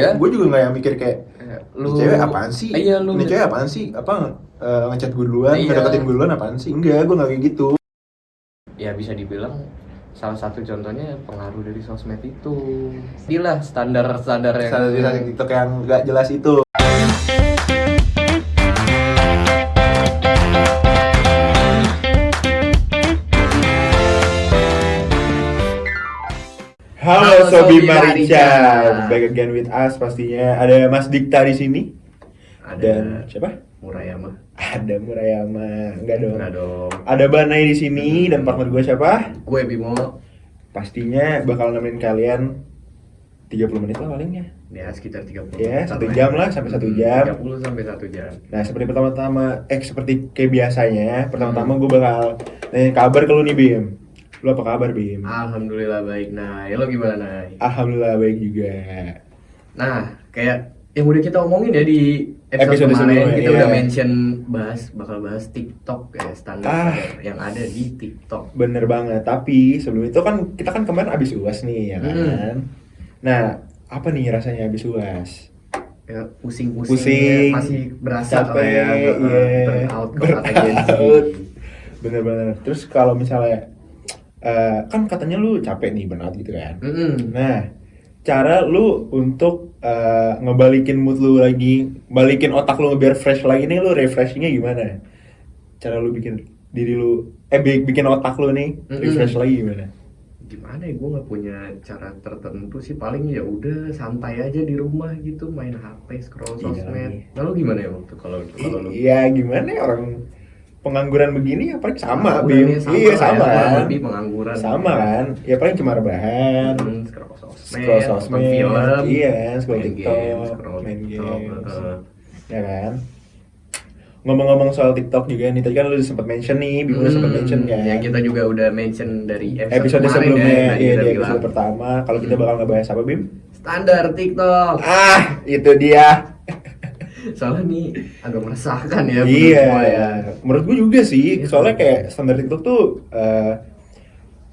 gue juga nggak yang mikir kayak lu ini cewek apaan sih? lu Ini cewek apaan sih? Apa ngechat gue duluan, ngedeketin gue duluan apaan sih? Enggak, gue nggak kayak gitu. Ya bisa dibilang salah satu contohnya pengaruh dari sosmed itu. Inilah standar yang Standar TikTok yang nggak jelas itu. Halo Sobi Marica, back again with us pastinya. Ada Mas Dikta di sini. Dan siapa? Murayama. Ada Murayama, enggak dong. Dong. Ada Banai di sini dan partner gue siapa? Gue Bimo. Pastinya bakal nemenin kalian 30 menit lah palingnya. Ya sekitar 30 Ya, 1 jam lah sampai 1 jam. 30 sampai 1 jam. Nah, seperti kayak biasanya, pertama-tama gue bakal nanya kabar ke lu nih, Bim. Lu apa kabar, Bim? Alhamdulillah baik. Nah, ya lo gimana, Nay? Alhamdulillah baik juga. Nah, kayak yang udah kita omongin ya di Episode episode kemarin, sebelumnya, kita iya. udah bakal bahas TikTok ya, standar yang ada di TikTok. Bener banget, tapi sebelum itu kan kita kan kemarin abis UAS nih, ya kan? Nah, apa nih rasanya abis UAS? Ya, Pusing, masih berasa capek, ya, burnout kalau kata Gen Z. Bener-bener. Terus kalau misalnya kan katanya lu capek nih burnout gitu kan? Nah, cara lu untuk ngebalikin mood lu lagi, balikin otak lu biar fresh lagi nih, lu refreshingnya gimana? Cara lu bikin diri lu, bikin otak lu nih refresh lagi gimana? Gimana ya, gue nggak punya cara tertentu sih, paling ya udah santai aja di rumah gitu, main HP, scroll sosmed. Nah lu gimana ya waktu kalau lu? Iya gimana ya, orang pengangguran begini ya paling sama, Udah Bim. nih, Iya sama ya, kan? lebih pengangguran. Sama kan? Ya paling cuma rebahan, scroll sosmed, film, iya, scroll main TikTok, game, main TikTok, games, ya kan? Ngomong-ngomong soal TikTok juga nih, tadi kan lu sempat mention nih, Bim udah sempat mention kan? Yang kita juga udah mention dari Episode kemarin sebelumnya, ya, iya di bilang. episode pertama. Kalau kita bakal ngebahas apa, Bim? Standar TikTok. Itu dia. Soalnya nih agak meresahkan ya. Iya, ya. menurut gue juga sih. Iya. Soalnya kayak standar TikTok tuh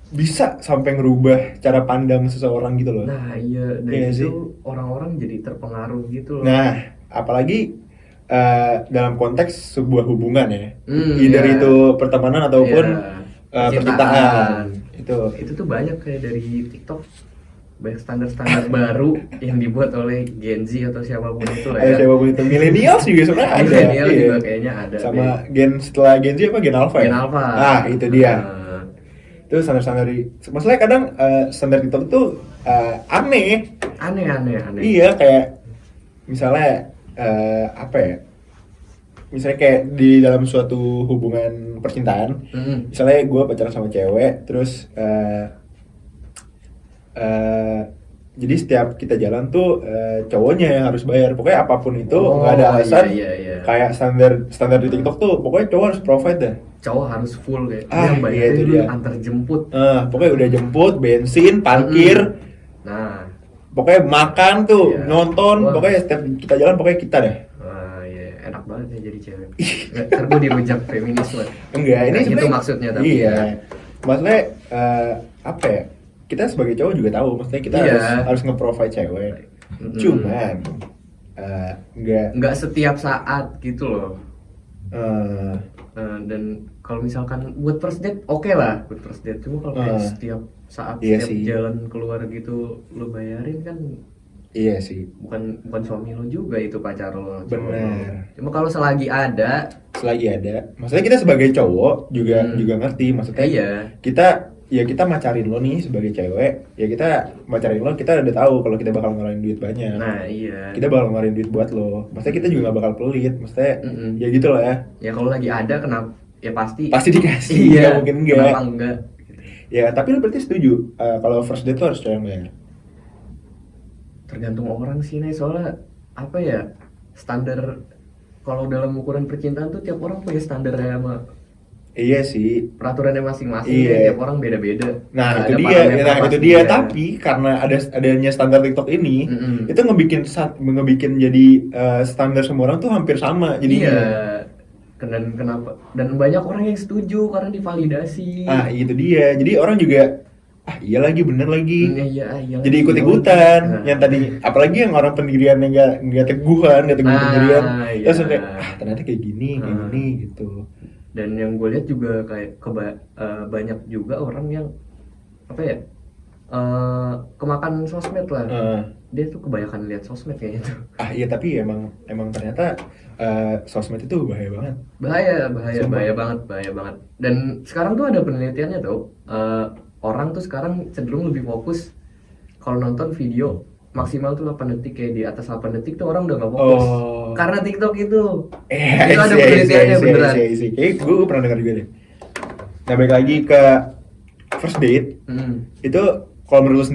bisa sampai ngerubah cara pandang seseorang gitu loh. Nah iya, dan Iya itu sih. orang-orang jadi terpengaruh gitu loh. Nah, apalagi dalam konteks sebuah hubungan ya, Iya. itu pertemanan ataupun Iya, percintaan. Itu tuh banyak kayak dari TikTok, banyak standar-standar baru yang dibuat oleh Gen Z atau siapapun itu lah ya. Siapapun itu, millennials juga sebenarnya ada. Millennial Iya. juga kayaknya ada. Sama setelah Gen Z apa Gen Alpha? Gen ya? Alpha. Ah, itu dia. Itu standar-standar masalahnya kadang standar TikTok itu aneh. Aneh. Iya, kayak misalnya apa ya? Misalnya kayak di dalam suatu hubungan percintaan, misalnya gue pacaran sama cewek, terus jadi setiap kita jalan tuh cowoknya yang harus bayar. Pokoknya apapun itu nggak ada alasan. Iya. Kayak standar di TikTok tuh, pokoknya cowok harus provide dah. Cowok harus full kayak Iya, yang bayarin itu dulu dia. antar jemput. Pokoknya udah jemput, bensin, parkir, Nah, pokoknya makan tuh, Iya. nonton, Wah. pokoknya setiap kita jalan pokoknya kita deh. iya enak banget ya jadi cewek. Ntar gue dirujak feminisme. Enggak, ini Nah, itu sebenarnya- maksudnya tapi iya. ya. Maksudnya apa ya? Kita sebagai cowok juga tahu, maksudnya kita Iya. harus nge-provide cewek. Cuman nggak setiap saat gitu loh. eh, Dan kalau misalkan buat first date oke lah, buat first date. Cuma kalau kayak setiap saat Iya setiap sih. jalan keluar gitu lo bayarin kan, iya sih, bukan suami lo juga itu pacar lo. cowok lo. benar. Cuma kalau selagi ada, Selagi ada, maksudnya kita sebagai cowok juga ngerti, maksudnya iya. kita macarin lo nih sebagai cewek, ya kita macarin lo, kita udah tahu kalau kita bakal ngeluarin duit banyak. Nah iya. Kita bakal ngeluarin duit buat lo, maksudnya kita juga gak bakal pelit, maksudnya ya gitu lah ya. Ya kalau lagi ada kenapa? Ya pasti Dikasih, iya, nggak mungkin enggak. Kenapa enggak? Gitu. Ya tapi lo berarti setuju kalau first date tuh harus cewek yang bayar. Tergantung orang sih nih, soalnya apa ya, standar kalau dalam ukuran percintaan tuh tiap orang punya standarnya sama Iya sih. peraturannya masing-masing. Iya. Ya, tiap orang beda-beda. Nah, Ada itu dia. parameter Nah, itu pasti dia. ya. Tapi karena adanya standar TikTok ini, itu ngebikin jadi standar semua orang tuh hampir sama. Jadi Iya. Dan kenapa? Dan banyak orang yang setuju karena divalidasi. itu dia. Jadi orang juga iya lagi bener lagi. Iya. Jadi ikut-ikutan. Yang tadi apalagi yang orang pendirian yang nggak teguhan, nggak teguh pendirian. Iya. Terus kayak ternyata kayak gini gitu. Dan yang gue lihat juga kayak banyak juga orang yang apa ya, kemakan sosmed lah. Dia tuh kebanyakan lihat sosmed kayaknya tuh. Iya, tapi emang ternyata sosmed itu bahaya banget. Bahaya banget. Dan sekarang tuh ada penelitiannya tuh, orang tuh sekarang cenderung lebih fokus kalau nonton video maksimal tuh 8 detik, kayak di atas 8 detik tuh orang udah gak fokus. Karena TikTok itu. Itu ada penelitiannya beneran. Kayak gue pernah dengar juga deh. Nah, balik lagi ke first date. Itu kalau menurut lu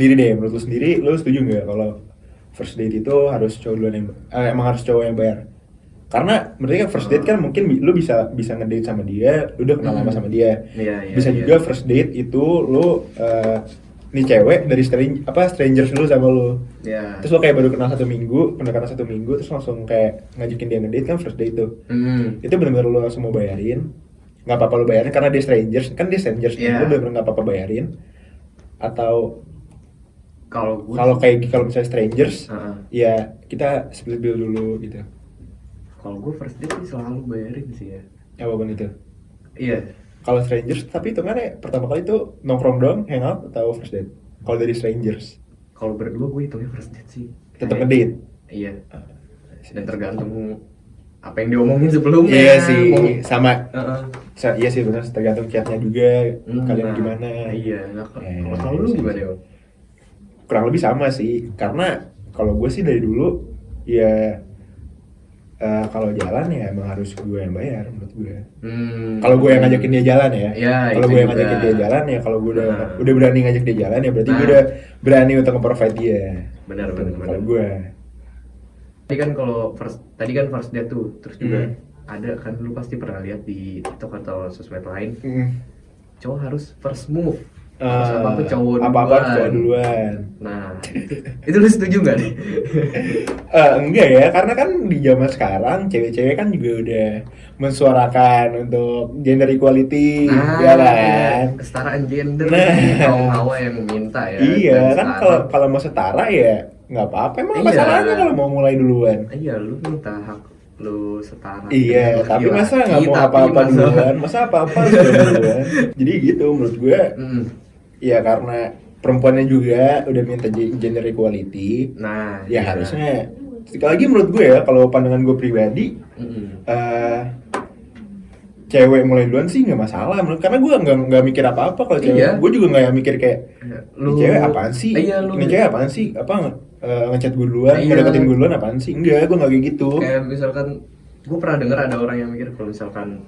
sendiri, lu setuju nggak kalau first date itu harus cowok duluan yang emang harus cowok yang bayar? Karena mereka first date kan mungkin lu bisa ngedate sama dia, lu udah kenal lama sama dia. Bisa juga first date itu lu nih cewek dari strangers lu sama lu. Terus lu kayak baru kenal 1 minggu, pendekatan 1 minggu, terus langsung kayak ngajakin dia ngedate, kan first date tuh. Itu benar-benar lu langsung mau bayarin. Nggak apa-apa lu bayarin karena dia strangers, lu benar-benar nggak apa-apa bayarin. Atau kalau misalnya strangers, ya kita split bill dulu gitu. Kalau gue first date sih selalu bayarin sih ya. Apapun itu. Iya. Kalau strangers, tapi itu kan pertama kali itu nongkrong doang, hangout atau first date? Kalau dari strangers? Kalau berdua gue hitungnya first date sih. Tetap ngedate? Iya. Dan tergantung apa yang diomongin sebelumnya. Iya sih, sama. Iya sih benar, tergantung chatnya juga, kalian gimana. Iya. Kalau lu gimana ya? Kurang lebih sama sih, karena kalau gue sih dari dulu ya kalau jalan ya emang harus gue yang bayar menurut gue. Kalau gue yang ngajakin dia jalan ya. Kalau gue yang ngajakin dia jalan ya, kalau gue udah berani ngajak dia jalan ya berarti gue udah berani untuk nge-provide dia. Benar. Kalau gue. Tadi kan first date tuh, terus juga ada kan, lu pasti pernah lihat di TikTok atau sosmed lain. Cowok harus first move. Apa-apa cowok duluan. Nah, itu lu setuju nggak nih? Enggak ya, karena kan di zaman sekarang cewek-cewek kan juga udah mensuarakan untuk gender equality, ya kan? Kesetaraan gender, kaum hawa yang minta ya. Iya, kan kalau mau setara ya nggak apa-apa, emang apa salahnya kalau mau mulai duluan? Iya, lu minta hak lu setara. Iya, tapi masa nggak mau apa-apa duluan? Masa apa-apa duluan? Jadi gitu menurut gue. Ya karena perempuannya juga udah minta gender equality. Nah, ya harusnya. Sekali lagi menurut gue ya, kalau pandangan gue pribadi, cewek mulai duluan sih nggak masalah, karena gue nggak mikir apa-apa kalau cewek. Gue juga nggak mikir kayak ini cewek apaan sih? Ini cewek apaan sih? Ngechat gue duluan, ngedeketin gue duluan apaan sih? Enggak, gue nggak kayak gitu. Kayak misalkan, gue pernah dengar ada orang yang mikir kalau misalkan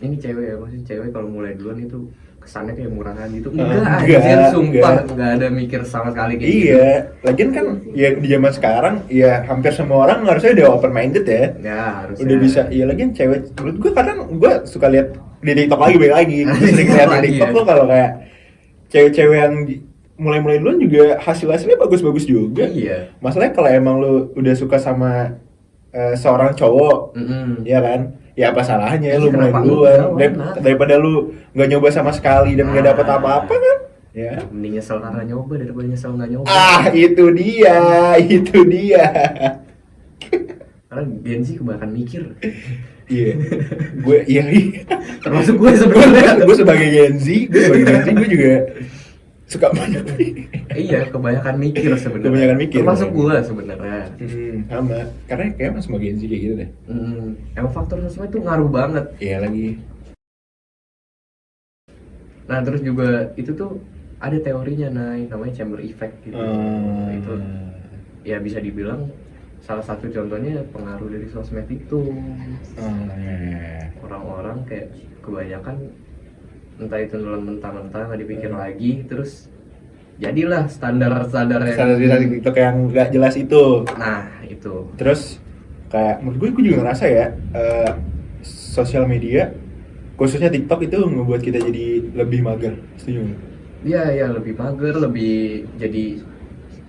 ini cewek ya, maksudnya cewek kalau mulai duluan itu kesannya kayak murahan gitu. Enggak, sumpah enggak ada mikir sama sekali kayak gitu. Lagian kan ya di zaman sekarang ya hampir semua orang harusnya udah open minded ya. Ya, harusnya. Udah bisa. Ya lagian cewek, menurut gue kadang gue suka lihat di TikTok lagi gue sering lihat di TikTok tuh kalau kayak cewek-cewek yang mulai duluan juga hasilnya bagus-bagus juga. Iya. Masalahnya kalau emang lu udah suka sama seorang cowok, ya kan? Ya apa salahnya lu mulai duluan daripada lu nggak nyoba sama sekali dan nggak dapet apa-apa kan? Ya. Mending nyesel karena nyoba daripada nyesel nggak nyoba. Itu dia. Karena Gen Z kebanyakan mikir. Iya. Gue termasuk gue sebenarnya. Gue sebagai Gen Z gue juga suka banyak. Iya, kebanyakan mikir sebenarnya. Termasuk gue sebenarnya. Sama. Karena kayak semua Gen Z kayak gitu deh. Emang faktor sosmed tuh ngaruh banget. Iya lagi. Nah, terus juga itu tuh ada teorinya, namanya chamber effect gitu. Itu ya bisa dibilang salah satu contohnya pengaruh dari sosmed itu. Orang-orang kayak kebanyakan entah itu mentah-mentah nggak dipikir lagi, terus jadilah standar yang TikTok yang nggak jelas itu. Nah itu. Terus kayak menurut gue juga ngerasa ya sosial media khususnya TikTok itu ngebuat kita jadi lebih mager. Setuju nggak? Iya, lebih mager, lebih jadi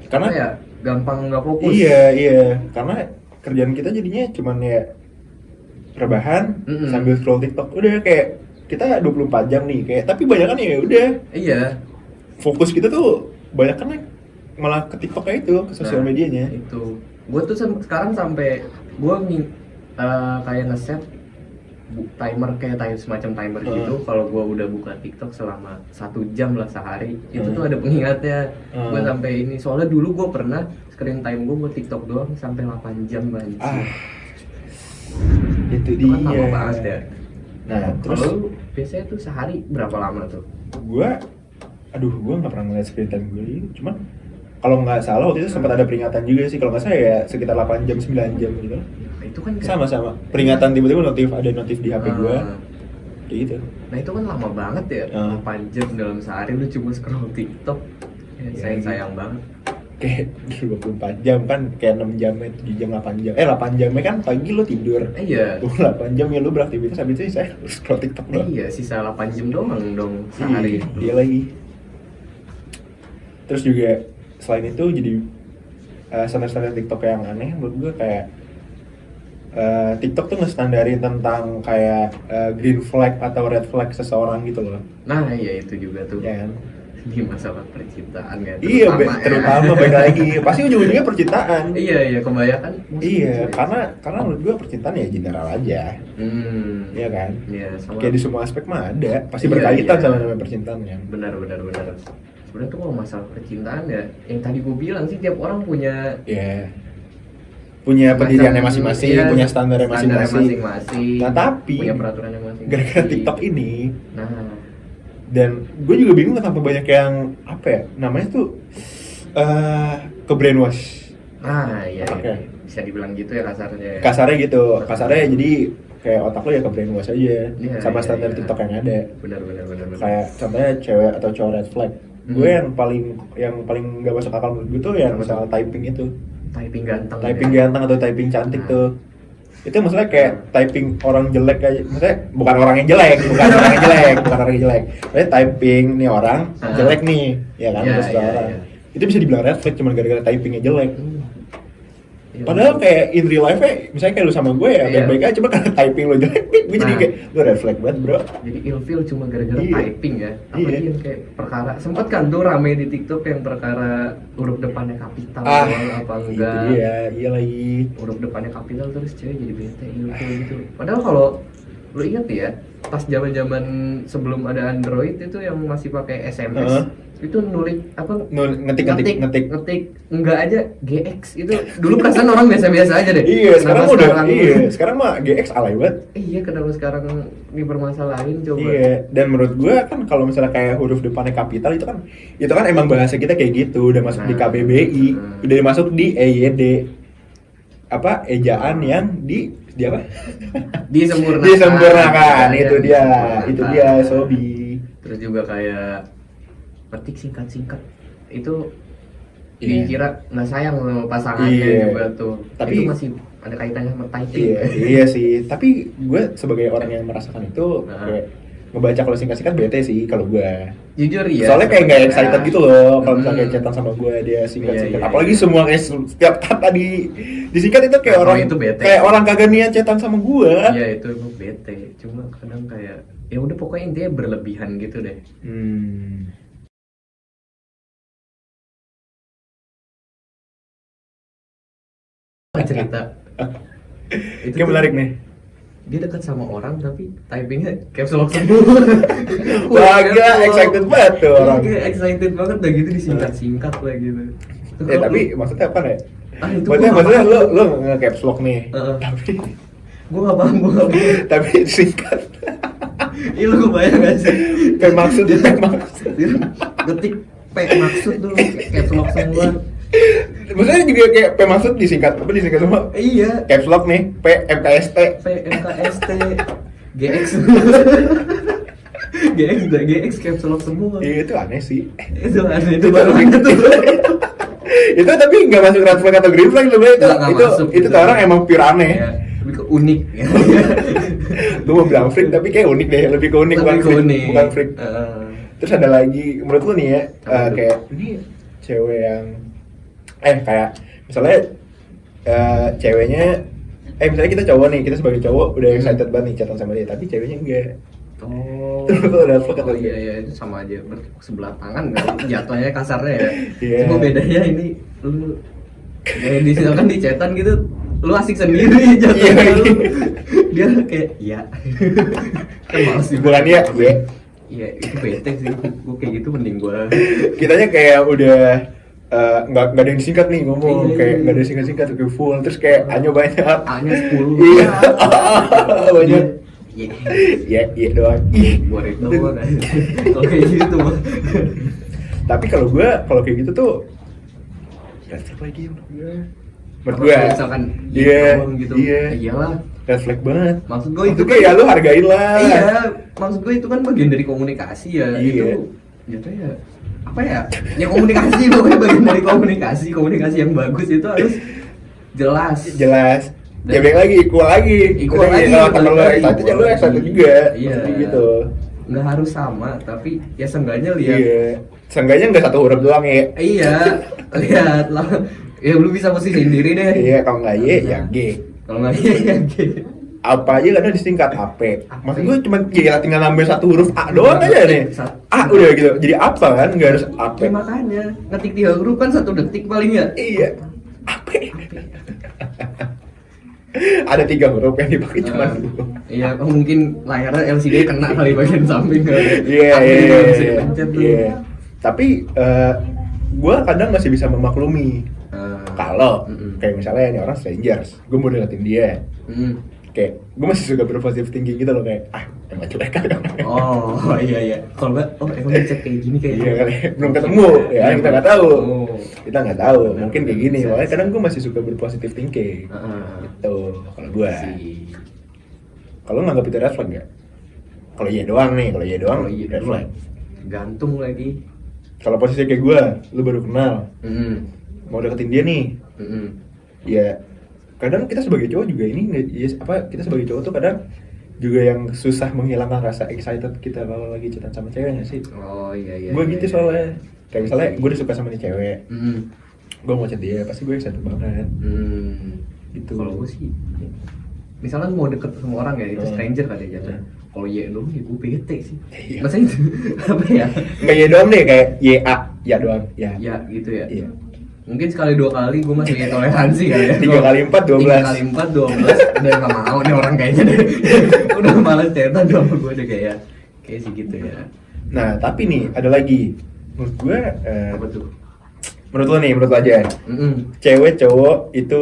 karena ya gampang nggak fokus. Iya, karena kerjaan kita jadinya cuman ya rebahan sambil scroll TikTok. Udah kayak kita 24 jam nih kayak, tapi banyak kan ya udah. Iya. fokus kita tuh banyak kan malah ke TikTok kayak itu, ke sosial medianya. Itu gue tuh sekarang sampai gue kayak ngeset timer kayak semacam timer gitu. Kalau gue udah buka TikTok selama 1 jam lah sehari, itu tuh ada pengingatnya. Gue sampai ini, soalnya dulu gue pernah screen time gue buat TikTok doang sampai 8 jam banget. Itu dia. Kan lama dia. banget ya. Nah, terus kalau biasanya tuh sehari berapa lama tuh? Gue nggak pernah ngeliat screen time gue gitu. Cuman kalau nggak salah waktu itu sempat ada peringatan juga sih, kalau nggak salah ya sekitar 8 jam 9 jam gitu. Nah, itu kan sama peringatan tiba-tiba ada notif di HP gue kayak gitu. Nah itu kan lama banget ya, 8 jam dalam sehari lu cuma scroll TikTok. Sayang banget. Kayak 24 jam kan, kayak 6 jam, 7 jam, 8 jam. 8 jamnya kan pagi lu tidur. Iya. 8 jam ya lu beraktivitas, habis itu saya scroll TikTok doang. Iya, sisa 8 jam doang dong sehari. Iya lagi. Terus juga selain itu jadi standar-standar TikTok yang aneh menurut gue, kayak TikTok tuh ngestandarin tentang kayak green flag atau red flag seseorang gitu loh. Nah iya itu juga tuh. Ya kan? Di masalah percintaan ya. Iya, terutama baik lagi. Pasti ujung-ujungnya percintaan. Iya, kebanyakan. Iya, karena menurut gue percintaan ya general aja. Iya kan? Iya, sama. Kayak di semua aspek mah ada, pasti berkaitan sama namanya percintaan kan. Benar. Sebenarnya tuh kalau masalah percintaan ya, yang tadi gue bilang sih tiap orang punya punya pendiriannya masing-masing, punya standarnya masing-masing. Nah, tapi punya peraturannya masing-masing. Gara-gara TikTok ini, nah, dan gue juga bingung kenapa banyak yang namanya tuh ke brainwash. Nah, iya. Bisa dibilang gitu ya kasarnya. Kasarnya jadi kayak otak lo ya ke brainwash aja sama standar TikTok yang ada. Benar. Kayak contohnya cewek atau cowok red flag. Gue yang paling gak masuk akal menurut gue tuh yang misalnya typing itu. Typing ganteng atau typing cantik tuh. Itu maksudnya kayak typing orang jelek aja, maksudnya bukan orang yang jelek. Maksudnya typing nih orang jelek nih, ya kan, terus orang. Itu bisa dibilang red flag cuma gara-gara typingnya jelek. Padahal kayak in real life misalnya kayak lu sama gue ya baik-baik aja, cuma karena typing lu jelek, gue jadi kayak lu red flag banget bro. Jadi ilfeel cuma gara-gara typing ya. Apalagi yang kayak perkara, sempet kan tuh rame di TikTok yang perkara huruf depannya kapital apa enggak. Iya lagi. Huruf depannya kapital terus cewek jadi bete, ilfeel gitu. Padahal kalau lu ingat ya, pas zaman-zaman sebelum ada Android itu yang masih pakai SMS, itu ngetik enggak aja GX itu dulu perasaan orang biasa-biasa aja deh. Iya, sekarang mah GX alay banget. Iya, kenapa sekarang dipermasalahin coba. Iya, dan menurut gue kan kalau misalnya kayak huruf depannya kapital itu kan emang bahasa kita kayak gitu, udah masuk di KBBI, udah masuk di EYD. Ejaan yang di apa? Disempurnakan. Itu dia Sobi. Terus juga kayak ketik singkat itu dikira nggak sayang sama pasangannya juga tuh. Tapi itu masih ada kaitannya sama typing. Iya sih, tapi gue sebagai orang yang merasakan itu kayak ngebaca kalau singkat-singkat bete sih kalau gue. Jujur ya. Soalnya kayak nggak excited gitu loh kalau misalnya kayak chatan sama gue dia singkat-singkat. Apalagi semua kayak setiap kata disingkat itu kayak orang itu bete. Kayak orang kagak niat chatan sama gue. Iya itu bete. Cuma kadang kayak ya udah pokoknya intinya berlebihan gitu deh. Cerita itu kayak menarik nih. Dia dekat sama orang tapi typingnya caps lock semua. Wah, excited banget tuh orang. Excited banget dah gitu, disingkat-singkat lah gitu. Tapi maksudnya apa nih? Maksudnya lo nge-caps lock nih. Tapi gua enggak paham. Tapi singkat. Iya, lu kebayang gak sih? P maksud. Ketik P maksud tuh caps lock semua. Maksudnya juga kayak P maksud disingkat semua. Iya. Caps lock nih, P MKST GX caps lock semua. Iya itu aneh sih. Itu baru tuh. Itu tapi nggak masuk red flag atau green flag loh itu orang emang pure aneh. Ya, lebih ke unik. Gue mau bilang freak tapi kayak unik deh, lebih ke unik bukan freak. Terus ada lagi menurut lu nih ya, kayak ini cewek yang kayak misalnya ceweknya misalnya kita cowok nih, kita sebagai cowok udah excited banget nih chatan sama dia, tapi ceweknya enggak. Oh, Itu menurut lo red flag atau iya iya itu sama aja sebelah tangan kan jatuhnya kasarnya ya. Iya. Cuma bedanya ini lu kayak misalkan di chatan gitu lu asik sendiri jatuhnya Iya. lu. Dia kayak iya. Kan males sih. Bukan ya, iya. Iya, itu bete sih. Gue kayak gitu mending gua. Kitanya kayak udah nggak ada yang disingkat nih ngomong, Iya, kayak iya. nggak ada yang singkat kayak full, terus kayak A-nya banyak. A-nya 10. Iya. Banyak. Iya. Iya doang. Ih. Gua rate doang kan. Kalau kayak gitu mah. Tapi kalau kayak gitu tuh red flag lagi menurut gue. Menurut Kalau gue. misalkan Iya. doang gitu. Iya. Iyalah. Red flag banget. Maksud gue itu Maksudnya ya lu hargain lah. Iya, maksud gue itu kan bagian dari komunikasi ya. Iya. Itu jatuhnya apa ya? Ya komunikasi pokoknya bagian dari komunikasi. Komunikasi yang bagus itu harus jelas. Jelas. Dan- Ya baik lagi, equal lagi. Equal Maksudnya lagi, kalau temen lu balik yang satu, lagi. ya lu yang satu juga. Iya. Maksudnya gitu. Nggak harus sama, tapi ya seenggaknya lihat. Iya. Seenggaknya nggak satu huruf doang ya. Iya, lihat lah. Ya lu bisa posisi sendiri deh. Iya, kalau nggak Y ya G. Kalau nggak iya ya gitu. Apa aja kadang disingkat AP. Maksud gue cuma ya tinggal nambah satu huruf A doang aja nih. A udah gitu. Jadi apa kan? Nggak harus AP. Ya makanya ngetik 3 huruf kan 1 detik paling ya. Iya. AP. Ada 3 huruf yang dipakai cuma dua. Iya, mungkin layarnya LCD kena kali bagian samping kan. Iya, Tapi iya, nggak bisa iya. dipencet tuh. Iya. Tapi gue kadang masih bisa memaklumi kalau kayak misalnya ini orang strangers, gue mau deketin dia, kayak gue masih suka berpositif thinking gitu loh, kayak emang cuek kan. Oh iya. Kalau nggak, emang ngecek kayak gini kayak. Iya kali, belum ketemu ya, kita nggak tahu. Oh. Kita nggak tahu, mungkin kayak gini. Bisa, Makanya bisa. kadang gue masih suka berpositif thinking. Gitu, kalau gue. Kalau nganggap itu red flag nggak? Kalau iya doang nih, kalau iya doang Kalau iya red doang. flag. Gantung lagi. Kalau posisi kayak gue, lu baru kenal, mau deketin dia nih, ya kadang kita sebagai cowok juga kita sebagai cowok tuh kadang juga yang susah menghilangkan rasa excited kita kalau lagi chatan sama cewek nggak sih? Oh iya. Gue gitu iya. soalnya, kayak misalnya gue udah suka sama nih cewek, Mm. gue mau chat dia, pasti gue excited banget. Gitu. Kalau gue sih, misalnya mau deket sama orang ya, itu stranger kali ya jatuh. Hmm. Kalau ya dong, ya gue bete sih. Iya. Masa itu apa ya? Nggak ya doang deh, kayak YA, ya doang, ya. Ya gitu ya. Iya. Mungkin sekali 2 kali gue masih toleransi kali ya. 3 kali 4, 12. 3 kali 4, 12. Udah gak mau nih orang kayaknya deh. Udah males chatan sama gue deh kayak sih gitu ya. Nah, tapi nih ada lagi. Menurut gue, Apa tuh? menurut lo aja. Cewek cowok itu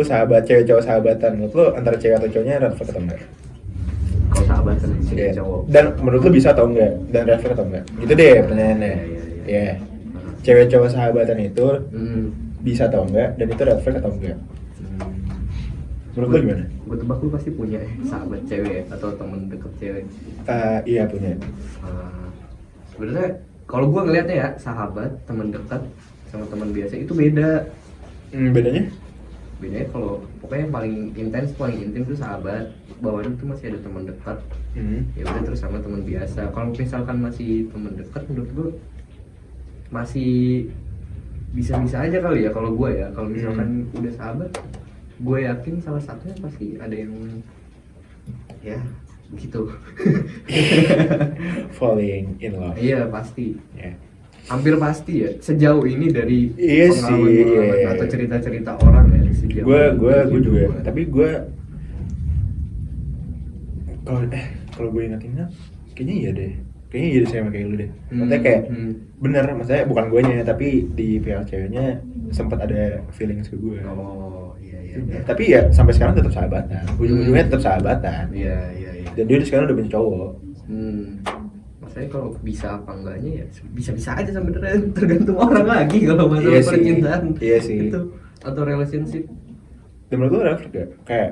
cewek cowok sahabatan. Menurut lo antara cewek atau cowoknya red flag atau enggak? Kalau sahabat kan si Iya. cowok. Dan menurut lo bisa atau enggak? Dan red flag atau enggak? Gitu deh pertanyaannya. Iya. Iya. Cewek cowok sahabatan itu Hmm. bisa atau enggak? Dan itu red flag atau enggak? Menurut lo gimana? Gue tebak lu pasti punya sahabat cewek atau temen deket cewek. Iya punya. Sebenarnya kalau gue ngelihatnya ya sahabat, temen dekat sama teman biasa itu beda. Bedanya? Bedanya kalau pokoknya yang paling intens, paling intim itu sahabat. Bawahnya itu masih ada teman dekat. Ya udah terus sama teman biasa. Kalau misalkan masih teman dekat, menurut gue masih bisa-bisa aja kali ya kalau gue ya. Kalau misalkan udah sahabat, gue yakin salah satunya pasti ada yang ya gitu. Falling in love. Iya pasti. Ya. Hampir pasti ya. Sejauh ini dari Iya sih, pengalaman iya. atau cerita-cerita orang ya. Sejauh Gue ini juga. gua. Tapi gue kalau gue ingat-ingat, kayaknya iya deh. Kayaknya iya deh sama kayak lu deh. Maksudnya kayak bener, maksudnya bukan guanya tapi di pihak ceweknya sempat ada feelings ke gue. Oh iya. Tapi ya sampai sekarang tetap sahabatan. Ujung-ujungnya tetap sahabatan. Iya. Dan dia sekarang udah punya cowok. Maksudnya kalau bisa apa enggaknya ya bisa-bisa aja sebenarnya, tergantung orang lagi kalau masalah Iya sih. percintaan. Iya sih. Itu atau relationship. Dan menurut lu red flag gak? Kayak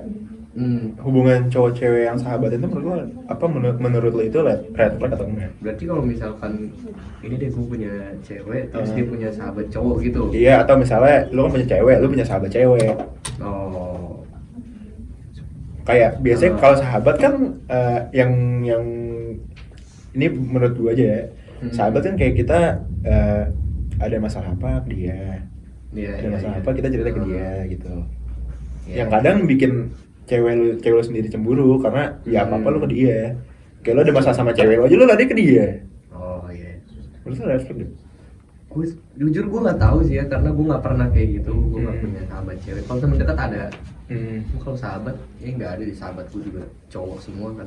hubungan cowok cewek yang sahabat itu menurut lu apa, menurut lu itu red flag atau enggak? Berarti kalau misalkan ini deh gue punya cewek terus dia punya sahabat cowok gitu. Iya, atau misalnya lu kan punya cewek, lu punya sahabat cewek. Oh. Kayak biasanya kalau sahabat kan yang ini menurut gua aja ya. Sahabat kan kayak kita ada masalah apa ke dia. Ada masalah apa kita cerita ke dia gitu. Iya. Yang kadang bikin cewek lu sendiri cemburu karena ya apa-apa lu ke dia. Kayak lo ada masalah sama cewek lo aja, lo lari ke dia. Oh iya. Menurut lo red flag gak? Gue jujur gue nggak tahu sih ya, karena gue nggak pernah kayak gitu. Gue nggak punya sahabat cewek. Kalau temen dekat ada. Kalau sahabat ya nggak ada. Di sahabat gue juga cowok semua kan.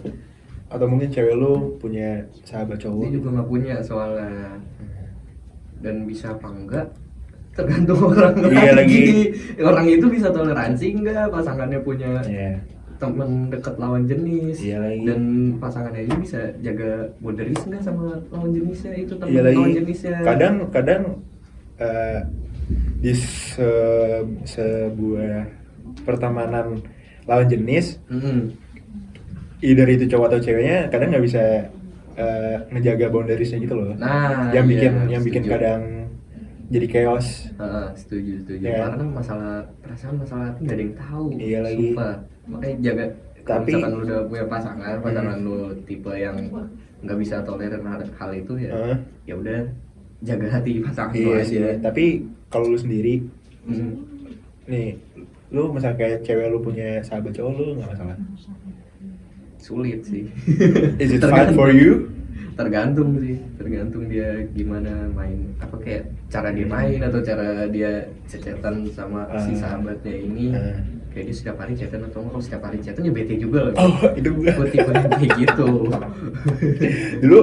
Atau mungkin cewek lo punya sahabat cowok? Dia juga nggak punya soalnya. Dan bisa apa enggak tergantung orang Iya lagi. Orang itu bisa toleransi enggak pasangannya punya teman dekat lawan jenis. Iya lagi. Dan pasangannya ini bisa jaga boundaries enggak sama lawan jenisnya itu, teman Iya lawan lagi. jenisnya. Kadang di sebuah pertemanan lawan jenis, either itu cowok atau ceweknya kadang nggak bisa ngejaga boundariesnya gitu loh. Nah, yang iya, bikin setuju. kadang jadi chaos. Setuju. Ya. Karena masalah perasaan, masalah hati nggak ada yang tahu. Iya lagi. Sumpah. Makanya jaga. Kalau Tapi misalkan lu udah punya pasangan lu tipe yang nggak bisa toleran hal itu ya, ya udah jaga hati pasangan lu iya aja. sih. Tapi kalau lu sendiri, Hmm. nih, lu misalnya kayak cewek lu punya sahabat cowok, lu nggak masalah? Sulit sih. Is it fun for you? Tergantung dia gimana main, apa kayak cara dia main atau cara dia chatan sama si sahabatnya ini. Kayak dia setiap hari chatan atau enggak. Kalau setiap hari chatan ya bete juga loh. Oh, itu gue. Gue tipe yang kayak gitu. Dulu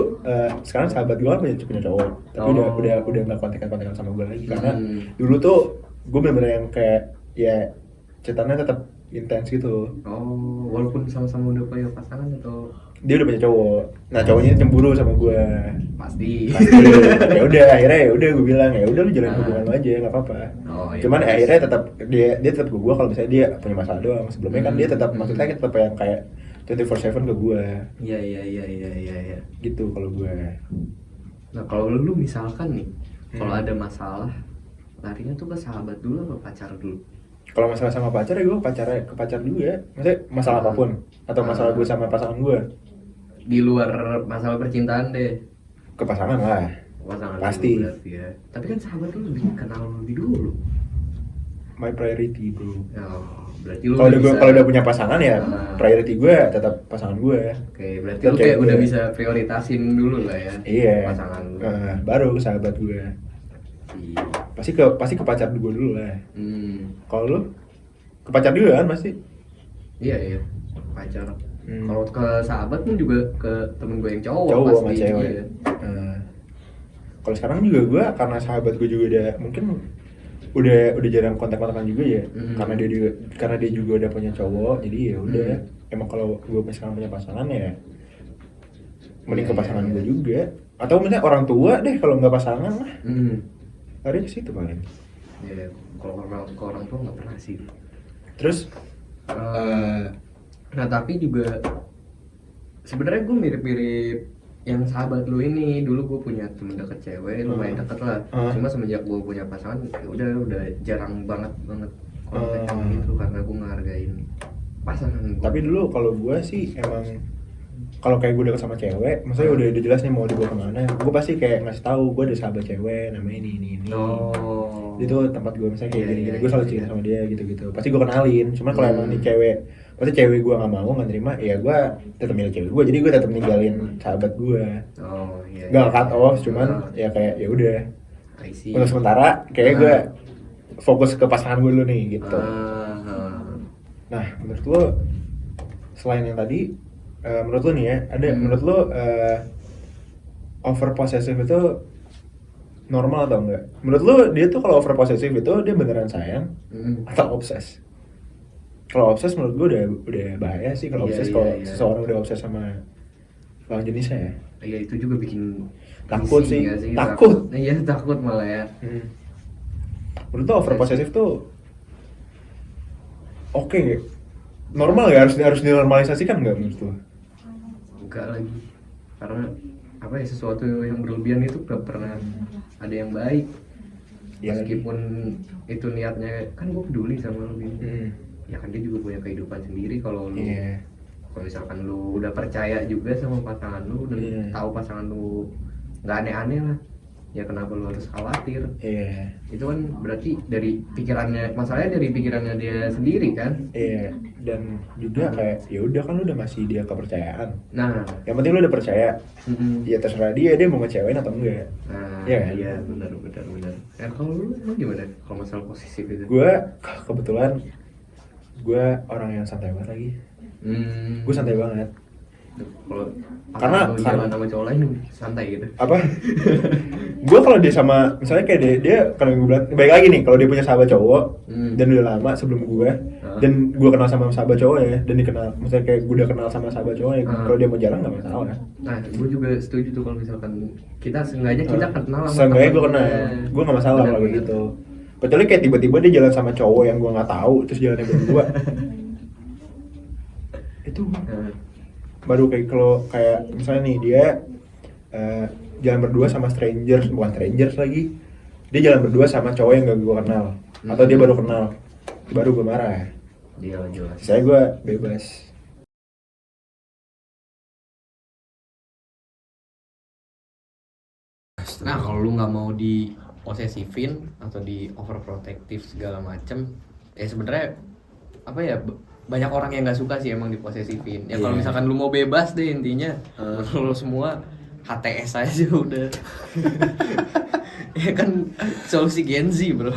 sekarang sahabat gue kan punya cowok, tapi Oh. udah nggak kontekan sama gue lagi karena dulu tuh gue bener-bener yang kayak ya chatannya tetap intens gitu. Oh, walaupun sama-sama udah punya pasangan atau Dia udah punya cowok, nah cowoknya cemburu sama gue. pasti. Ya udah, akhirnya ya udah gue bilang ya udah lu jalan hubungan lu aja, nggak apa-apa. Oh, iya. Cuman akhirnya tetap dia tetap ke gue kalau misalnya dia punya masalah doang. Sebelumnya kan dia tetap maksudnya tetap yang kayak 24/7 ke gue. Iya. Gitu kalau gue. Nah, kalau lu misalkan nih, kalau ada masalah, larinya tuh ke sahabat dulu atau pacar dulu? Kalau masalah sama pacar ya gue ke pacar dulu ya. Maksudnya masalah apapun atau masalah gue sama pasangan gue. Di luar masalah percintaan deh. Ke pasangan lah. Pasangan Pasti. dulu berarti ya. Tapi kan sahabat lu lebih kenal lebih dulu. My priority bro. Oh, berarti lu Kalau udah punya pasangan ya priority gue tetap pasangan gue. Oke, berarti Tetap lu kayak cewek udah gue. bisa prioritasin dulu lah ya. Iya. Pasangan lu. Baru sahabat gue. Iya. Pasti ke pacar gue dulu lah. Kalau lu ke pacar dulu kan pasti. Iya, pacar. Kalau ke sahabat pun juga ke temen gue yang cowok Sama pasti. cewek. Iya. Kalau sekarang juga gue karena sahabat gue juga udah jarang kontak-kontakan juga ya. Karena dia juga udah punya cowok, jadi ya udah. Emang kalau gue misalkan punya pasangan ya mending ke pasangan gue juga. Atau misalnya orang tua deh kalau nggak pasangan lah. Lari ke situ paling. Ya, kalau orang tua nggak pernah sih. Terus nah tapi juga sebenarnya gue mirip-mirip yang sahabat lu ini. Dulu gue punya temen deket cewek, lumayan deket lah. Cuma semenjak gue punya pasangan, ya udah jarang banget kontak gitu karena gue ngehargain pasangan gue. tapi dulu kalau gue sih emang kalau kayak gue deket sama cewek, maksudnya udah jelas nih mau dibawa kemana, gue pasti kayak ngasih tahu gue ada sahabat cewek namanya ini. Itu tempat gue misalnya kayak gini, gue selalu cerita sama dia gitu. Pasti gue kenalin. Cuman kalau emang nih pasti cewek gue nggak mau nggak terima, ya gue tetap milih cewek gue. Jadi gue tetap ninggalin sahabat gue. Gak cut off, cuman ya kayak ya udah. Untuk sementara kayak gue fokus ke pasangan gue dulu nih gitu. Nah menurut lo selain yang tadi, menurut lo nih ya, menurut lo over possessive itu normal atau enggak? Menurut lo dia tuh kalau over possessive itu dia beneran sayang atau obses? Kalau obses menurut gue udah bahaya sih kalau obses. Kalau seseorang udah obses sama lawan jenisnya ya. Iya itu juga bikin takut sih. Takut. Iya takut malah ya. Menurut lo over possessive tuh oke, normal ya, harus dinormalisasikan nggak menurut lo? Enggak lagi, karena apa ya, sesuatu yang berlebihan itu gak pernah ada yang baik. Meskipun itu niatnya kan gue peduli sama lu gini, ya kan dia juga punya kehidupan sendiri. Kalau lu kalau misalkan lu udah percaya juga sama pasangan lu dan tahu pasangan lu nggak aneh-aneh lah, ya kenapa lu harus khawatir? Iya. Itu kan berarti dari pikirannya, masalahnya dari pikirannya dia sendiri kan? Iya, dan juga kayak ya udah kan lu udah ngasih dia kepercayaan. Nah, Yang penting lu udah percaya. Ya terserah dia mau ngecewain atau enggak. nah, Iya kan? iya benar. Kalau lu gimana? Kalau masalah posesif itu? Gue kebetulan gue orang yang santai banget lagi. Gue santai banget. Kalau Karena- lu jalan sama cowok lain santai gitu. Apa? Gue kalau dia sama misalnya kayak dia kalau gue bilang baik lagi nih kalau dia punya sahabat cowok dan udah lama sebelum gue dan gue kenal sama sahabat cowok ya dan dikenal misalnya kayak gue udah kenal sama sahabat cowok ya kalau dia mau jalan nggak masalah. Nah, gue juga setuju tuh kalau misalkan kita seenggaknya kita kenal sama Seenggaknya gue kenal, temennya. gue nggak masalah kalau kayak Bener-bener. gitu. Kecuali kayak tiba-tiba dia jalan sama cowok yang gue nggak tahu terus jalannya berdua. Itu Nah, baru kayak kalau kayak misalnya nih dia jalan berdua sama strangers, bukan strangers lagi, dia jalan berdua sama cowok yang gak gue kenal atau dia baru kenal, baru gue marah. dia jelas. Saya gue bebas. Nah, kalau lu nggak mau di posesifin atau di overprotective segala macem, ya sebenarnya apa ya, banyak orang yang nggak suka sih emang di posesifin. Ya kalau Iya. misalkan lu mau bebas deh intinya, lu semua HTS aja udah. Ya kan solusi Gen Z, bro.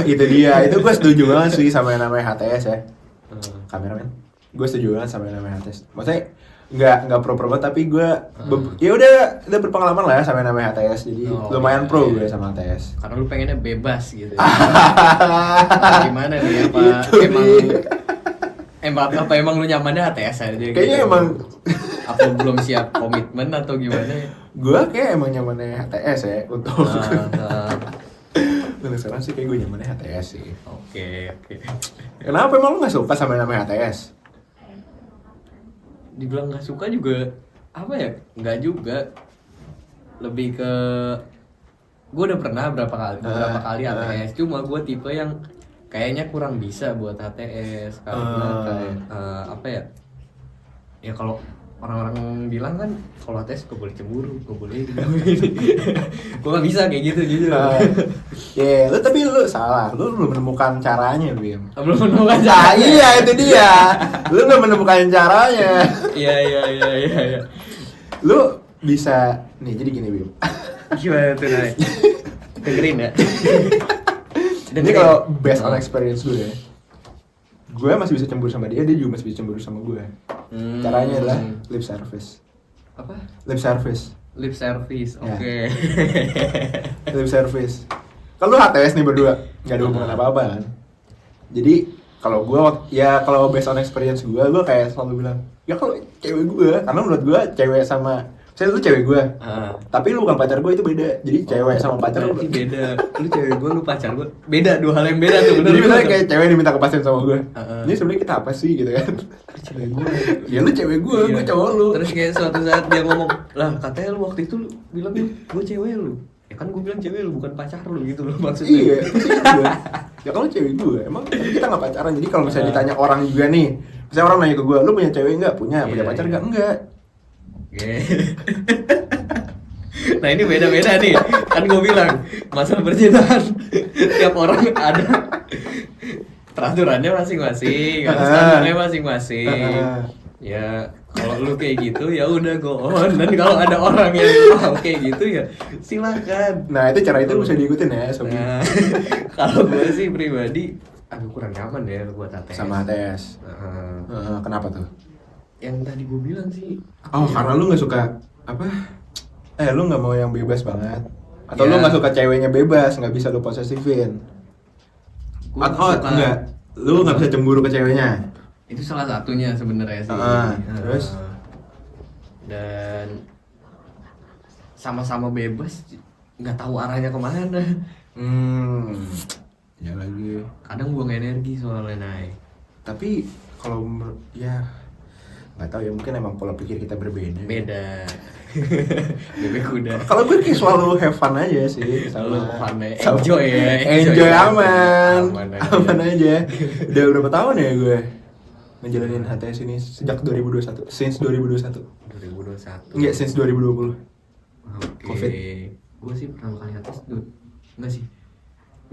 Itu dia, itu gue setuju banget sih sama yang namanya HTS ya, kameramen. Gue setuju banget sama yang namanya HTS. Maksudnya nggak pro banget tapi gue ya udah berpengalaman lah ya sama yang namanya HTS, jadi lumayan iya, pro iya. gue sama HTS. Karena lu pengennya bebas gitu. Gimana nih, apa Itu apa emang lu nyamannya HTS aja gitu? Kayaknya emang apa belum siap komitmen atau gimana ya? gue kayak emang nyamannya HTS ya untuk Ah, untuk sekarang sih kayak gue nyamannya HTS sih. Oke. Kenapa emang lu nggak suka sama yang namanya HTS? Dibilang nggak suka juga apa ya? Nggak juga. Lebih ke gue udah pernah beberapa kali HTS. Cuma gue tipe yang kayaknya kurang bisa buat HTS karena kayak apa ya? Ya kalau orang-orang bilang kan kalau HTS gak boleh cemburu, gak boleh gitu. Gue gak bisa kayak gitu. Ya, tapi lu salah. Lu belum menemukan caranya, Bim. Belum menemukan cara. Iya, itu dia. Lu belum menemukan caranya. Iya. Lu bisa nih, jadi gini, Bim. Gimana tuh, Nay? Dengerin ya. Ini kalau based on experience gue masih bisa cemburu sama dia juga masih bisa cemburu sama gue. Caranya adalah lip service. Apa? Lip service. Lip service. Ya. Oke. Lip service. Kalau lu HTS nih berdua, nggak ada hubungan apa-apa kan. Jadi kalau gue kalau based on experience gue kayak selalu bilang ya kalau cewek gue, karena menurut gue cewek sama saya lu cewek gue, tapi lu bukan pacar gue itu beda. Jadi cewek sama pacar lu Berarti beda. Lu cewek gue, lu pacar gue. Beda, dua hal yang beda tuh. Jadi misalnya kayak cewek diminta kepastian sama gue. Heeh. Ini sebenarnya kita apa sih gitu kan? Cewek gue. Ya lu cewek gue cowok lu. Terus kayak suatu saat dia ngomong, lah katanya lu waktu itu lu bilang gue cewek lu. Ya kan gue bilang cewek lu bukan pacar lu gitu loh maksudnya. Iya, maksudnya gue. Ya kalau cewek gue, emang kita nggak pacaran. Jadi kalau misalnya ditanya orang juga nih, misalnya orang nanya ke gue, lu punya cewek nggak? Punya pacar nggak? Enggak. Nah ini beda-beda nih. Kan gue bilang masalah percintaan tiap orang ada peraturannya masing-masing, ada standarnya masing-masing. Ya kalau lu kayak gitu ya udah go on, dan kalau ada orang yang mau kayak gitu ya silakan. Nah itu cara itu bisa diikutin ya, Sobi. Nah, kalau gue sih pribadi agak kurang nyaman ya buat HTS. Sama HTS. Kenapa tuh? Yang tadi gue bilang sih. Oh karena lu nggak suka apa? Lu nggak mau yang bebas banget? Atau Ya. lu nggak suka ceweknya bebas, nggak bisa lu posesifin? Gua suka- enggak, lu nggak bisa cemburu ke ceweknya. Itu salah satunya sebenarnya sih. Terus? Dan sama-sama bebas, nggak tahu arahnya kemana. Ya lagi. Kadang buang energi soalnya, Nay. Tapi kalau ya nggak tahu ya, mungkin emang pola pikir kita berbeda. Beda. Bebek kuda. Kalau gue kayak selalu have fun aja sih, Selalu fun ya, sama- enjoy ya, enjoy aman, Aman aja. Udah berapa tahun ya gue ngejalanin HTS ini sejak 2021, since 2021. 2021. Enggak, since 2020. Oke. Covid. Gue sih pertama kali ATS enggak sih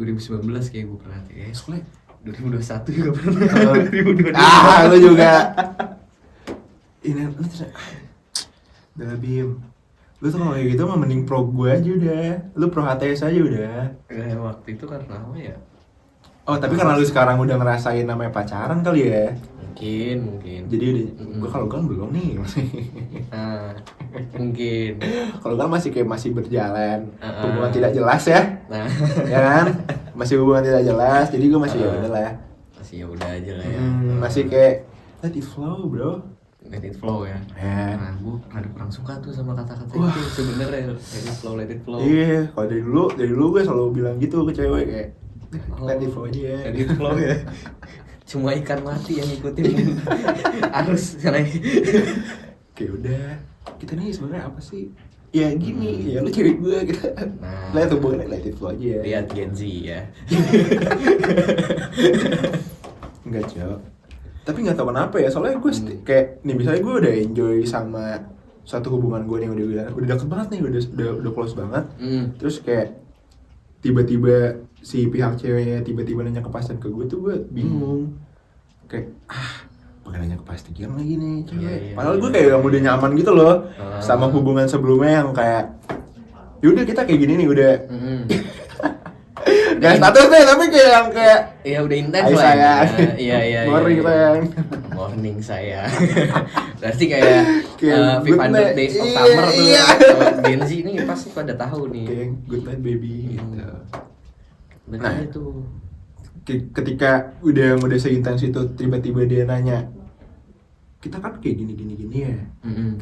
2019 kayak gue pernah ATS. 2021 juga pernah. 2022. Lu juga. Ini lu tidak. Udah Bim. Lu tuh kalau kayak gitu mah mending pro gue aja udah. Lu pro HTS aja udah. Waktu itu karena apa ya? Oh, tapi karena lu sekarang udah ngerasain namanya pacaran kali ya. Mungkin. Jadi udah, gue kalau kan belum nih masih. Nah, mungkin. Kalau kan masih berjalan, hubungan tidak jelas ya. Nah, Ya kan? Masih hubungan tidak jelas, jadi gue masih ya udah lah. masih ya udah aja lah ya. Masih kayak let it flow, bro. Let it flow ya. Nah, gue rada kurang suka tuh sama kata-kata itu sebenarnya. Let it flow. Iya, kalau dari dulu gue selalu bilang gitu ke cewek kayak let it flow aja ya. Let it flow ya. Cuma ikan mati yang ngikutin arus sana. Kayak udah, kita nih sebenarnya apa sih? Ya gini, ya lu cewek gue gitu. Nah, Let it flow aja ya. lihat Gen Z ya. Enggak, Cok. Tapi nggak tahu kenapa ya, soalnya gue kayak nih misalnya gue udah enjoy sama satu hubungan gue nih udah deket banget nih, udah close banget. Terus kayak tiba-tiba si pihak ceweknya tiba-tiba nanya kepastian ke gue tuh gue bingung. Kayak pakai nanya kepastian lagi nih cewek. Padahal gue kayak udah nyaman gitu loh sama hubungan sebelumnya yang kayak yaudah kita kayak gini nih udah. Gak status deh, tapi kayak yang kayak iya udah intens hai lah sayang. Iya Morning sayang. Morning saya. Berarti kayak Kayak 500 Days of Summer tuh. Gen Z ini pasti pada tahu nih. Kayak good night baby gitu. Benar itu. Ketika udah seintens itu tiba-tiba dia nanya, kita kan kayak gini ya.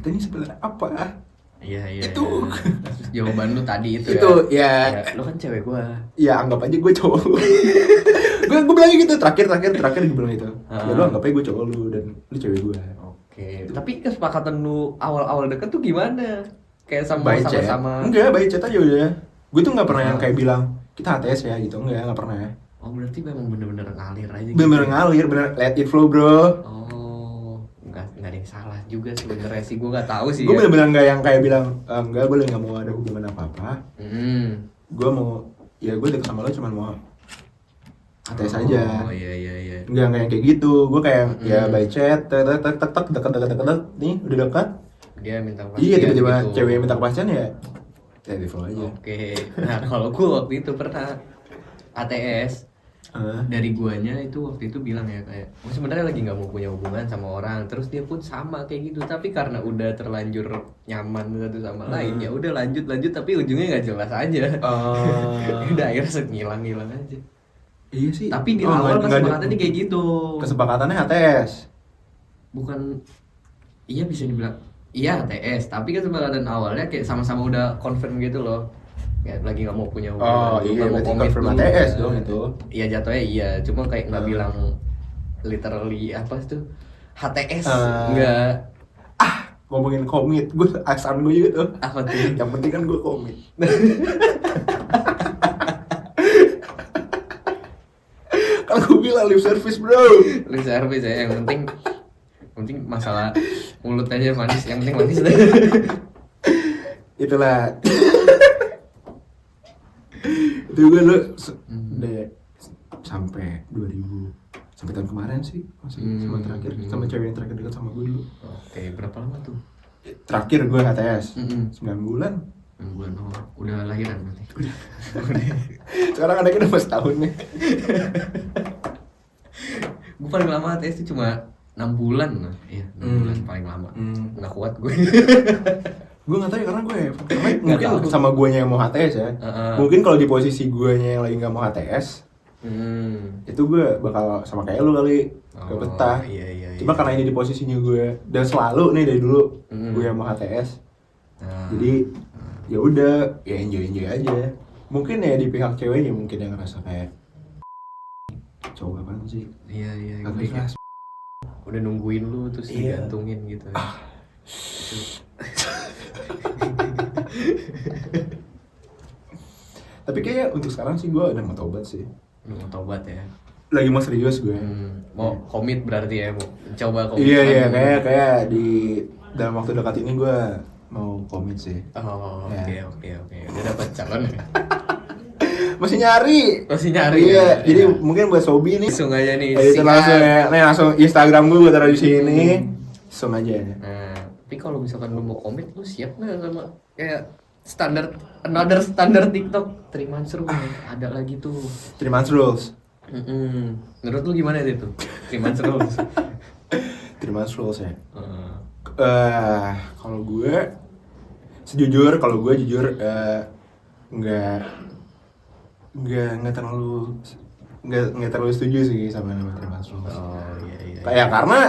Kita ini sebenarnya apa? Iya. Itu. Terus jawaban lu tadi itu ya. Lu kan cewek gua. Ya anggap aja gue cowok lu. gue bilang gitu terakhir gue bilang itu. Ya lu anggap aja gue cowok lu dan lu cewek gue. Oke. Tapi kesepakatan lu awal-awal deket tuh gimana? Kayak sama-sama. Enggak, by chat aja udah. Gue tuh nggak pernah yang kayak bilang kita HTS ya gitu, nggak pernah. Oh berarti memang bener-bener ngalir aja. Bener ngalir, bener let it flow bro. Nggak ada yang salah juga sebenarnya sih, gue nggak tahu sih. Gue bener-bener nggak yang kayak bilang enggak, gue nggak mau ada hubungan apa-apa. Gue mau, ya gue deket sama lo cuma mau HTS aja. Oh iya. Enggak yang kayak gitu. Gue kayak ya by chat, deket nih udah dekat. Dia minta kepastian. Iya tiba-tiba gitu. cewek minta kepastian ya. Let it flow aja. Oke. Nah kalau gue waktu itu pernah ATS. Dari guanya itu waktu itu bilang ya kayak sebenarnya lagi nggak mau punya hubungan sama orang, terus dia pun sama kayak gitu, tapi karena udah terlanjur nyaman satu sama lain ya udah lanjut tapi ujungnya nggak jelas aja. Udah akhirnya ngilang aja. Iya sih. Tapi di awal kesepakatannya kayak gitu. Kesepakatannya HTS. Bukan, iya bisa dibilang iya HTS, tapi kesepakatan awalnya kayak sama-sama udah confirm gitu loh. Ya, lagi nggak mau punya hubungan, iya, mau berarti confirm HTS dong itu. Iya jatuhnya iya, cuma kayak nggak bilang literally apa itu HTS nggak. Ngomongin komit, gue aksan gue juga tuh. Apa tuh? Yang penting kan gue komit. Kalau gue bilang lip service bro. Lip service ya, yang penting masalah mulut aja manis, yang penting manis. Itulah. Itu gue lu deh sampai 2000 sampai tahun kemarin sih masih sama terakhir sama cewek yang terakhir dekat sama gue dulu. Oke, berapa lama tuh? Terakhir gue HTS 9 bulan. 9 bulan, udah lahiran berarti. Sekarang anaknya udah pas tahun nih. Gue paling lama HTS itu cuma 6 bulan lah. Iya, 6 bulan paling lama. Nggak kuat gue. Gue nggak tahu ya, karena mungkin sama guanya yang mau HTS ya. Mungkin kalau di posisi guanya yang lagi nggak mau HTS, itu gue bakal sama kayak lu kali, gak betah. Iya. Cuma karena ini di posisinya gue dan selalu nih dari dulu gue yang mau HTS, jadi ya udah ya enjoy aja. Mungkin ya di pihak ceweknya mungkin yang ngerasa kayak cowok apaan sih? Iya. Udah nungguin lu terus digantungin gitu. Tapi kayaknya untuk sekarang sih gue udah mau tobat sih. Mau tobat ya? Lagi mau serius gue. Mau komit berarti ya, mau coba komit. Iya kayak di dalam waktu dekat ini gue mau komit sih. Oh, Ya. oke. Udah dapat calon ya? Masih nyari. Iya, Ya. jadi mungkin buat Sobi nih. Langsung aja nih. Editin langsung ya. Nih langsung Instagram gue taruh di sini. Langsung aja ya. Nah, tapi kalau misalkan lu mau komit, lu siap nggak sama kayak another standar TikTok 3 months rule ada lagi tuh. 3 months rules. Menurut lu gimana itu? 3 months rules. 3 months rules ya. Heeh. Kalau gue jujur nggak terlalu setuju sih sama nama 3 months rules. Oh iya. Kayak karena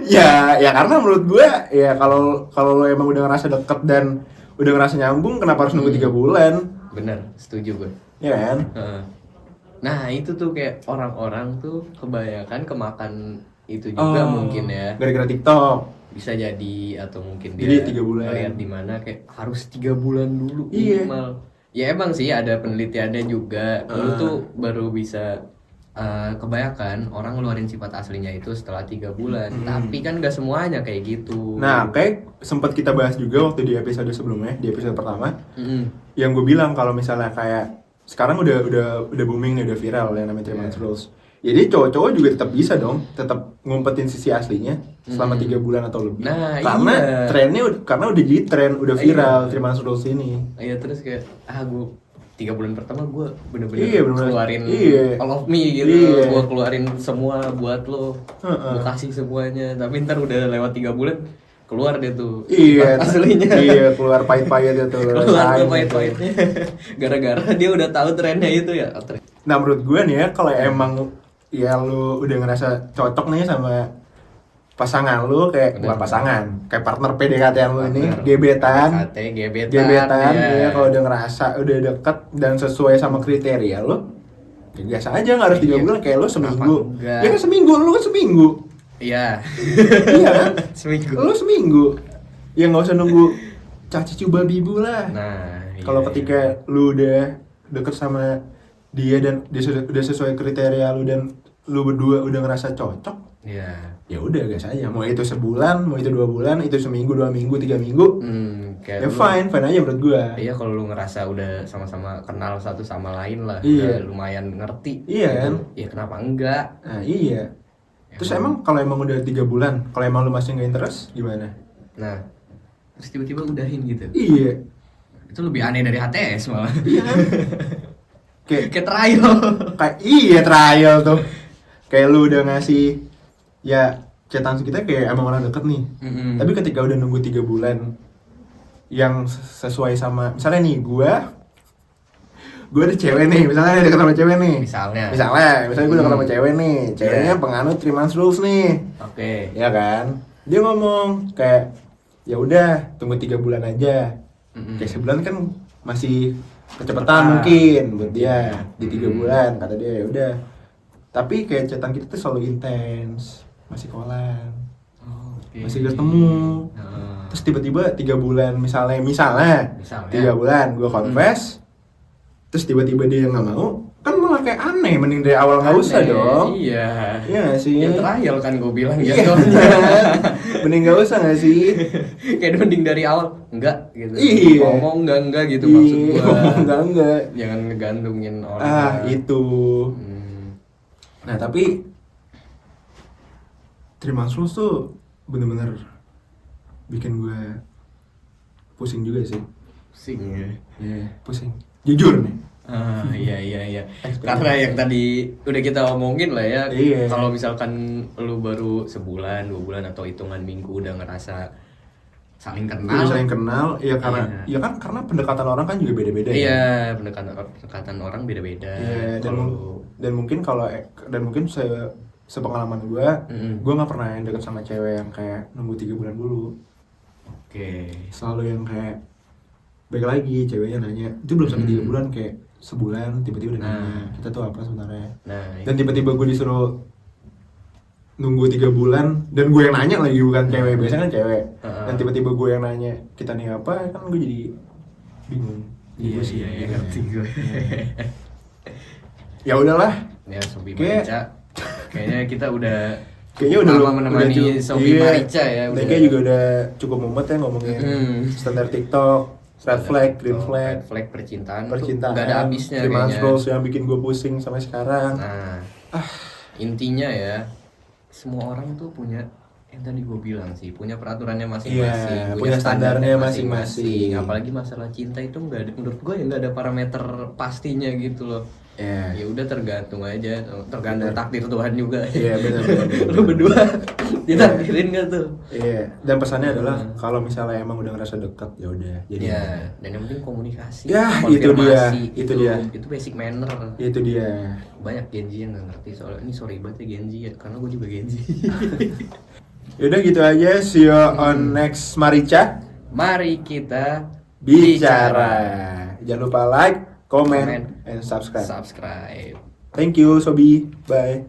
ya karena menurut gue ya kalau lo emang udah ngerasa deket dan udah ngerasa nyambung, kenapa harus nunggu 3 bulan? Bener, setuju gue. Ya kan? Heeh. Nah itu tuh kayak orang-orang tuh kebanyakan kemakan itu juga mungkin ya. Gara-gara TikTok. Bisa jadi atau mungkin Jadi dia 3 bulan. lihat di mana kayak harus 3 bulan dulu Iya. minimal. Ya emang sih ada penelitiannya juga. Lu tuh baru bisa kebanyakan orang ngeluarin sifat aslinya itu setelah 3 bulan. Tapi kan gak semuanya kayak gitu. Nah, kayak sempat kita bahas juga waktu di episode sebelumnya, di episode pertama, yang gue bilang kalau misalnya kayak sekarang udah booming nih, udah viral yang namanya 3 months rules. Jadi cowok-cowok juga tetap bisa dong, tetap ngumpetin sisi aslinya selama 3 bulan atau lebih. Nah, karena iya. trennya karena udah jadi tren, udah viral 3 months rules ini. Iya terus kayak gue 3 bulan pertama gue bener-bener Iya, bener-bener. keluarin Iya. all of me gitu. Iya. Gue keluarin semua buat lo. Gue kasih semuanya. Tapi ntar udah lewat 3 bulan keluar deh tuh Iya, sifat aslinya. Iya, keluar pahit-pahitnya tuh. Keluar rasain tuh pahit-pahitnya. Gara-gara dia udah tahu trennya itu ya. Nah, menurut gue nih ya, kalau emang ya lu udah ngerasa cocok nih sama pasangan lu, kayak bukan pasangan, kayak partner PDKT lu ini, gebetan, gebetan ya kalau udah ngerasa udah deket dan sesuai sama kriteria lu, ya biasa aja, nggak harus 3 bulan, kayak lu seminggu, enggak? ya kan seminggu, lu kan seminggu, Iya. iya kan, Seminggu. lu seminggu, ya nggak usah nunggu caci coba bibu lah. Nah, Kalau ketika lu udah deket sama dia dan dia udah sesuai kriteria lu dan lu berdua udah ngerasa cocok, Iya. ya udah gas aja, mau itu sebulan, mau itu 2 bulan, itu seminggu, 2 minggu, 3 minggu, ya fine aja menurut gua. Iya, kalau lu ngerasa udah sama-sama kenal satu sama lain lah, Iya. udah lumayan ngerti. Iya gitu. kan? Ya kenapa enggak? Nah iya. Terus emang kalau emang udah 3 bulan, kalau emang lu masih nggak interest gimana? Nah, terus tiba-tiba udahin gitu. Iya. Itu lebih aneh dari HTS malah. Iya kan? Kayak trial. Kayak iya trial tuh. Kayak lu udah ngasih ya chatan kita kayak emang orang deket nih. Tapi ketika udah nunggu 3 bulan yang sesuai sama, misalnya nih gue ada cewek nih, misalnya deket sama cewek nih. Misalnya gue deket sama cewek nih, ceweknya penganut 3 months rules nih. Oke. Ya kan? Dia ngomong kayak ya udah tunggu 3 bulan aja. Kayak sebulan kan masih kecepatan mungkin buat dia di 3 bulan, kata dia. Ya udah, tapi kayak chatan kita tuh selalu intens, masih callan, masih ketemu. Terus tiba-tiba 3 bulan misalnya 3 bulan gue confess, terus tiba-tiba dia nggak mau, kan malah kayak aneh. Mending dari awal nggak usah dong. Iya. Iya nggak sih? Ya trial kan gue bilang Iya. ya. Mending nggak usah nggak sih? Kayak mending dari awal enggak gitu. Iya. Ngomong enggak gitu maksud Iya, gua. enggak. Jangan ngegantungin orang. Itu. Nah tapi 3 months rules tuh bener-bener bikin gue pusing juga sih. Pusing ya. Iya, pusing. Jujur nih. Iya. Karena yang tadi udah kita omongin lah ya. Iya. Kalau misalkan lu baru sebulan, 2 bulan atau hitungan minggu udah ngerasa saling kenal. Saling kenal, ya karena ya kan karena pendekatan orang kan juga beda-beda. Iya, pendekatan orang beda-beda. Iya, dan mungkin sepengalaman gue nggak pernah yang deket sama cewek yang kayak nunggu 3 bulan dulu. Oke. Selalu yang kayak balik lagi ceweknya nanya, itu belum sampai 3 bulan, kayak sebulan tiba-tiba udah nanya kita tuh apa sebenarnya. Dan tiba-tiba gue disuruh nunggu 3 bulan dan gue yang nanya lagi, bukan cewek. Biasanya kan cewek. Dan tiba-tiba gue yang nanya kita nih apa, kan gue jadi bingung. Iya, ngerti gue. Ya udahlah. Ya, Sobi Manca. Kayaknya kita udah Kayaknya udah lama menemani Sobi Marica ya. Kayaknya juga udah cukup mumet ya ngomongin standar TikTok, red flag, green flag, red flag percintaan nggak ada habisnya kayaknya. kayaknya. Yang bikin gue pusing sampai sekarang. Nah, intinya ya, semua orang tuh punya yang tadi gue bilang sih, punya peraturannya masing-masing, punya standarnya masing-masing. Apalagi masalah cinta itu nggak ada, menurut gue ya nggak ada parameter pastinya gitu loh. Ya udah tergantung aja, tergantung takdir Tuhan juga. Iya benar. Lu berdua ditakdirin gak tuh? Iya. Dan pesannya adalah kalau misalnya emang udah ngerasa dekat ya udah. Jadi dan yang penting komunikasi. Ya itu dia. Itu basic manner. Itu dia. Banyak Gen Z yang nggak ngerti soal ini, sorry banget ya Gen Z ya, karena gue juga Gen Z. Yaudah gitu aja. See you on next Marica. Mari kita bicara. Jangan lupa like, comment, and subscribe. Subscribe. Thank you, Sobi. Bye.